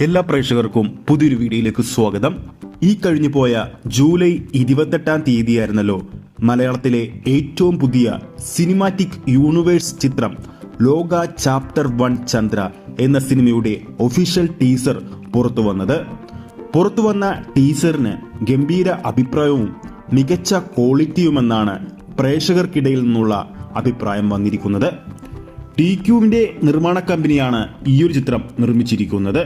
എല്ലാ പ്രേക്ഷകർക്കും പുതിയൊരു വീഡിയോയിലേക്ക് സ്വാഗതം. ഈ കഴിഞ്ഞു പോയ ജൂലൈ 28-ാം തീയതിയായിരുന്നല്ലോ മലയാളത്തിലെ ഏറ്റവും പുതിയ സിനിമാറ്റിക് യൂണിവേഴ്സ് ചിത്രം ലോക ചാപ്റ്റർ 1 ചന്ദ്ര എന്ന സിനിമയുടെ ഒഫീഷ്യൽ ടീസർ പുറത്തുവന്ന ടീസറിന് ഗംഭീര അഭിപ്രായവും മികച്ച ക്വാളിറ്റിയുമെന്നാണ് പ്രേക്ഷകർക്കിടയിൽ നിന്നുള്ള അഭിപ്രായം വന്നിരിക്കുന്നത്. ടിക്യുവിന്റെ നിർമ്മാണ കമ്പനിയാണ് ഈയൊരു ചിത്രം നിർമ്മിച്ചിരിക്കുന്നത്.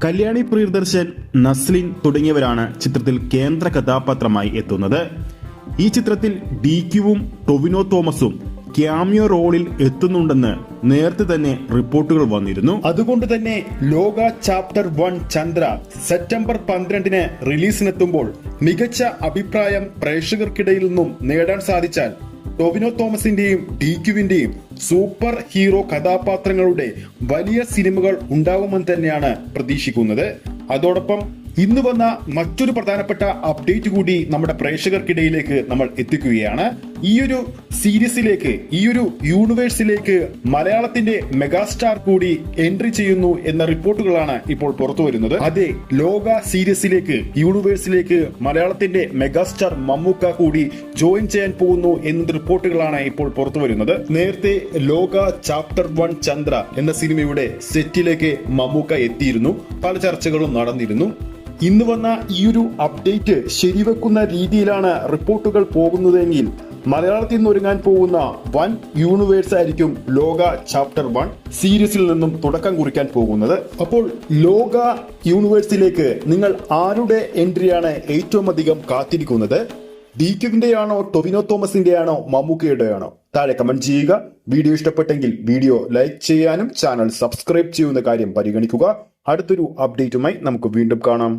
കല്യാണി പ്രിയദർശൻ, നസ്ലിൻ തുടങ്ങിയവരാണ് ചിത്രത്തിൽ കേന്ദ്ര കഥാപാത്രമായി എത്തുന്നത്. ഈ ചിത്രത്തിൽ ഡിക്യുവും ടൊവിനോ തോമസും ക്യാമിയോ റോളിൽ എത്തുന്നുണ്ടെന്ന് നേരത്തെ തന്നെ റിപ്പോർട്ടുകൾ വന്നിരുന്നു. അതുകൊണ്ട് തന്നെ ലോക ചാപ്റ്റർ 1 ചന്ദ്ര സെപ്റ്റംബർ 12-ന് റിലീസിനെത്തുമ്പോൾ മികച്ച അഭിപ്രായം പ്രേക്ഷകർക്കിടയിൽ നിന്നും നേടാൻ സാധിച്ചാൽ ടൊവിനോ തോമസിന്റെയും ഡിക്യുവിന്റെയും സൂപ്പർ ഹീറോ കഥാപാത്രങ്ങളുടെ വലിയ സിനിമകൾ ഉണ്ടാകുമെന്ന് തന്നെയാണ് പ്രതീക്ഷിക്കുന്നത്. അതോടൊപ്പം ഇന്ന് വന്ന മറ്റൊരു പ്രധാനപ്പെട്ട അപ്ഡേറ്റ് കൂടി നമ്മുടെ പ്രേക്ഷകർക്കിടയിലേക്ക് നമ്മൾ എത്തിക്കുകയാണ്. ഈയൊരു സീരീസിലേക്ക്, ഈയൊരു യൂണിവേഴ്സിലേക്ക് മലയാളത്തിന്റെ മെഗാസ്റ്റാർ കൂടി എൻട്രി ചെയ്യുന്നു എന്ന റിപ്പോർട്ടുകളാണ് ഇപ്പോൾ പുറത്തു വരുന്നത്. അതെ, ലോക സീരീസിലേക്ക്, യൂണിവേഴ്സിലേക്ക് മലയാളത്തിന്റെ മെഗാസ്റ്റാർ മമ്മൂക്ക കൂടി ജോയിൻ ചെയ്യാൻ പോകുന്നു എന്ന റിപ്പോർട്ടുകളാണ് ഇപ്പോൾ പുറത്തു വരുന്നത്. നേരത്തെ ലോക ചാപ്റ്റർ 1 ചന്ദ്ര എന്ന സിനിമയുടെ സെറ്റിലേക്ക് മമ്മൂക്ക എത്തിയിരുന്നു. പല ചർച്ചകളും നടന്നിരുന്നു. ഇന്ന് വന്ന ഈയൊരു അപ്ഡേറ്റ് ശരിവെക്കുന്ന രീതിയിലാണ് റിപ്പോർട്ടുകൾ പോകുന്നതെങ്കിൽ മലയാളത്തിൽ നിന്ന് ഒരുങ്ങാൻ പോകുന്ന വൻ യൂണിവേഴ്സ് ആയിരിക്കും ലോക ചാപ്റ്റർ 1 സീരീസിൽ നിന്നും തുടക്കം കുറിക്കാൻ പോകുന്നത്. അപ്പോൾ ലോക യൂണിവേഴ്സിലേക്ക് നിങ്ങൾ ആരുടെ എൻട്രിയാണ് ഏറ്റവും അധികം കാത്തിരിക്കുന്നത്? ഡിക്യുവിന്റെ ആണോ, ടൊവിനോ തോമസിന്റെ ആണോ, മമ്മൂക്കയുടെ ആണോ? താഴെ കമന്റ് ചെയ്യുക. വീഡിയോ ഇഷ്ടപ്പെട്ടെങ്കിൽ വീഡിയോ ലൈക്ക് ചെയ്യാനും ചാനൽ സബ്സ്ക്രൈബ് ചെയ്യുന്ന കാര്യം പരിഗണിക്കുക. അടുത്തൊരു അപ്ഡേറ്റുമായി നമുക്ക് വീണ്ടും കാണാം.